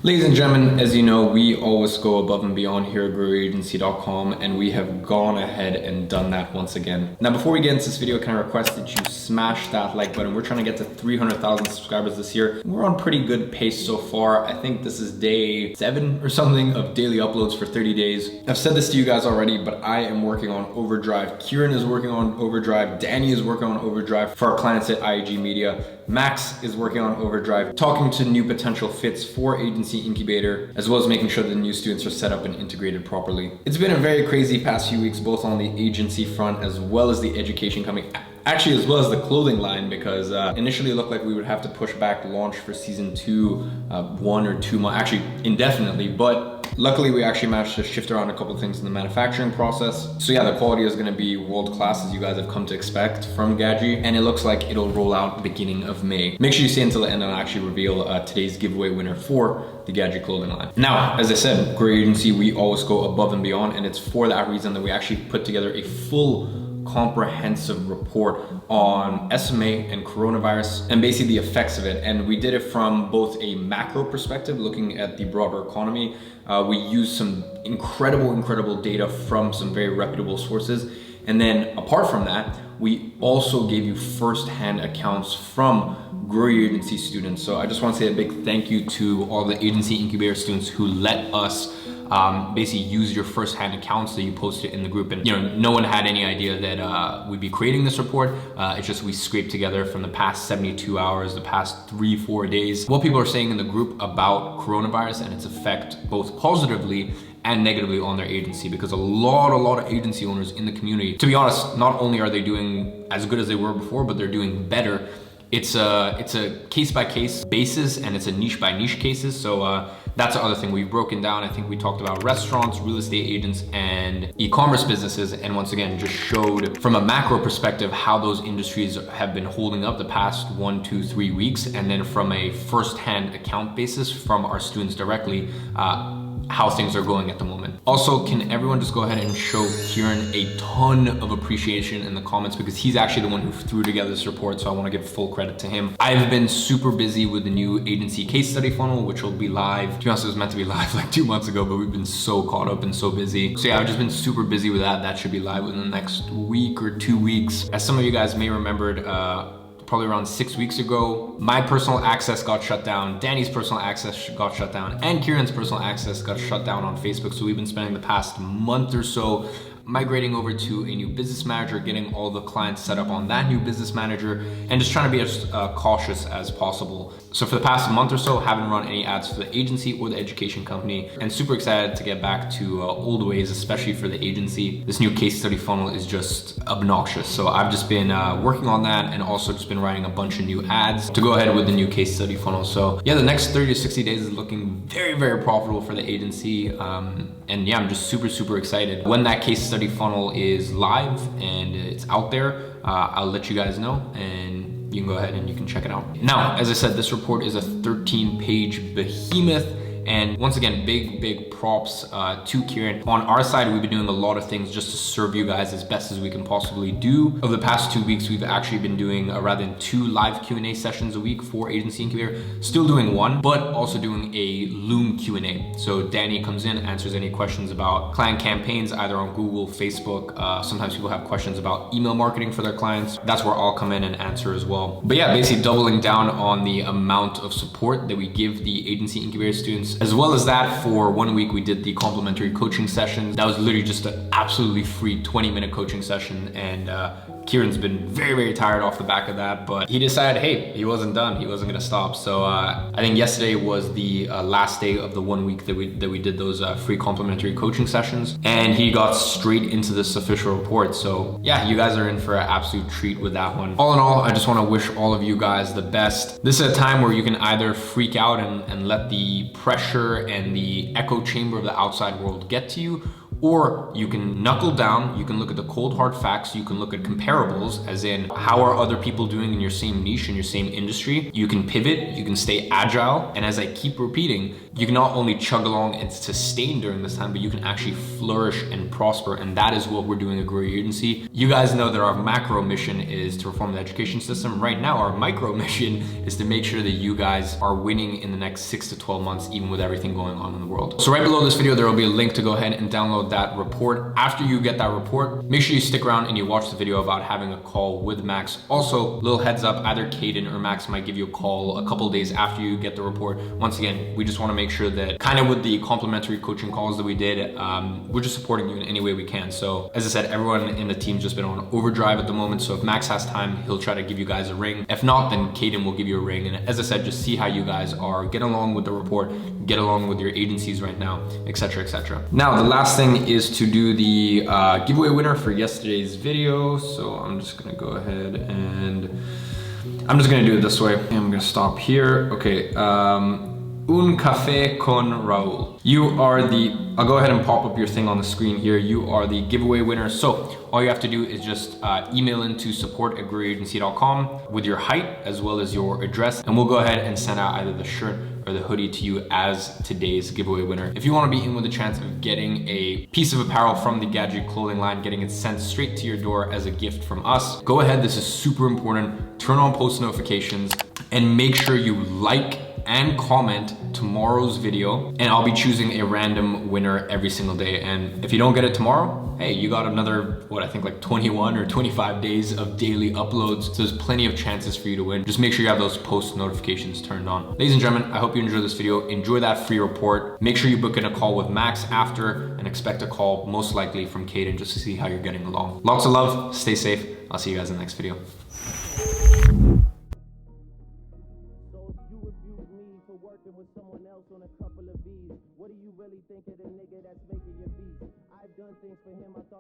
Ladies and gentlemen, as you know, we always go above and beyond here at GrowYourAgency.com, and we have gone ahead and done that once again. Now, before we get into this video, can I request that you smash that like button? We're trying to get to 300,000 subscribers this year. We're on pretty good pace so far. I think this is day 7 or something of daily uploads for 30 days. I've said this to you guys already, but I am working on overdrive. Kieran is working on overdrive. Danny is working on overdrive for our clients at IAG Media. Max is working on overdrive, talking to new potential fits for agency incubator, as well as making sure the new students are set up and integrated properly. It's been a very crazy past few weeks, both on the agency front as well as the education coming. Actually, as well as the clothing line, because initially it looked like we would have to push back launch for season 2 1 or 2 months, actually indefinitely, but luckily we actually managed to shift around a couple of things in the manufacturing process. So yeah, the quality is gonna be world-class, as you guys have come to expect from Gadzhi, and it looks like it'll roll out beginning of May. Make sure you stay until the end and I'll actually reveal today's giveaway winner for the Gadzhi clothing line. Now, as I said, Grow Your Agency, we always go above and beyond, and it's for that reason that we actually put together a full comprehensive report on SMA and coronavirus and basically the effects of it. And we did it from both a macro perspective, looking at the broader economy. We used some incredible data from some very reputable sources. And then apart from that, we also gave you first-hand accounts from Grow Your Agency students. So I just want to say a big thank you to all the agency incubator students who let us basically use your first-hand accounts that you posted in the group. And no one had any idea that we'd be creating this report. It's just we scraped together from the past 72 hours, the past 3-4 days, what people are saying in the group about coronavirus and its effect, both positively and negatively on their agency, because a lot of agency owners in the community, to be honest, not only are they doing as good as they were before, but they're doing better. It's a case-by-case basis, and it's a niche-by-niche cases. So that's the other thing we've broken down. I think we talked about restaurants, real estate agents, and e-commerce businesses, and once again just showed from a macro perspective how those industries have been holding up the past 1, 2, 3 weeks, and then from a first-hand account basis from our students directly, how things are going at the moment. Also, can everyone just go ahead and show Kieran a ton of appreciation in the comments, because he's actually the one who threw together this report, so I want to give full credit to him. I've been super busy with the new agency case study funnel, which will be live. To be honest, it was meant to be live like 2 months ago, but we've been so caught up and so busy. So yeah, I've just been super busy with that. That should be live within the next week or 2 weeks. As some of you guys may remembered, probably around 6 weeks ago, my personal access got shut down, Danny's personal access got shut down, and Kieran's personal access got shut down on Facebook. So we've been spending the past month or so migrating over to a new business manager, getting all the clients set up on that new business manager, and just trying to be as cautious as possible. So for the past month or so, haven't run any ads for the agency or the education company, and super excited to get back to old ways, especially for the agency. This new case study funnel is just obnoxious. So I've just been working on that, and also just been writing a bunch of new ads to go ahead with the new case study funnel. So yeah, the next 30 to 60 days is looking very profitable for the agency. And yeah, I'm just super excited. When that case study funnel is live and it's out there, I'll let you guys know, and you can go ahead and you can check it out. Now, as I said, this report is a 13-page behemoth. And once again, big props to Kieran. On our side, we've been doing a lot of things just to serve you guys as best as we can possibly do. Over the past 2 weeks, we've actually been doing rather than 2 live Q&A sessions a week for Agency Incubator, still doing 1, but also doing a Loom Q&A. So Danny comes in, answers any questions about client campaigns, either on Google, Facebook. Sometimes people have questions about email marketing for their clients. That's where I'll come in and answer as well. But yeah, basically doubling down on the amount of support that we give the Agency Incubator students. As well as that, for 1 week, we did the complimentary coaching session. That was literally just an absolutely free 20-minute coaching session. And Kieran's been very tired off the back of that, but he decided, hey, he wasn't done. He wasn't gonna stop. So I think yesterday was the last day of the 1 week that we did those free complimentary coaching sessions. And he got straight into this official report. So yeah, you guys are in for an absolute treat with that one. All in all, I just wanna wish all of you guys the best. This is a time where you can either freak out and let the pressure and the echo chamber of the outside world get to you, or you can knuckle down, you can look at the cold hard facts, you can look at comparables, as in how are other people doing in your same niche, in your same industry. You can pivot, you can stay agile, and as I keep repeating, you can not only chug along and sustain during this time, but you can actually flourish and prosper, and that is what we're doing at Grow Your Agency. You guys know that our macro mission is to reform the education system. Right now, our micro mission is to make sure that you guys are winning in the next 6 to 12 months, even with everything going on in the world. So right below this video, there will be a link to go ahead and download that report. After you get that report, make sure you stick around and you watch the video about having a call with Max. Also, little heads up, either Caden or Max might give you a call a couple days after you get the report. Once again, we just want to make sure that kind of with the complimentary coaching calls that we did, we're just supporting you in any way we can. So as I said, everyone in the team's just been on overdrive at the moment. So if Max has time, he'll try to give you guys a ring. If not, then Caden will give you a ring. And as I said, just see how you guys are, get along with the report, get along with your agencies right now, etc., etc. Now, the last thing is to do the giveaway winner for yesterday's video. So I'm just gonna go ahead and I'm just gonna do it this way. I'm gonna stop here. Okay, Un café con Raul. You are I'll go ahead and pop up your thing on the screen here. You are the giveaway winner. So all you have to do is just email into support@GrowYourAgency.com with your height as well as your address, and we'll go ahead and send out either the shirt or the hoodie to you as today's giveaway winner. If you want to be in with a chance of getting a piece of apparel from the Gadzhi clothing line, getting it sent straight to your door as a gift from us, go ahead. This is super important. Turn on post notifications and make sure you like and comment tomorrow's video, and I'll be choosing a random winner every single day. And if you don't get it tomorrow, hey, you got another, what I think like 21 or 25 days of daily uploads. So there's plenty of chances for you to win. Just make sure you have those post notifications turned on. Ladies and gentlemen, I hope you enjoyed this video. Enjoy that free report. Make sure you book in a call with Max after, and expect a call most likely from Caden just to see how you're getting along. Lots of love, stay safe. I'll see you guys in the next video. Working with someone else on a couple of V's. What do you really think of the nigga that's making your beats? I've done things for him I thought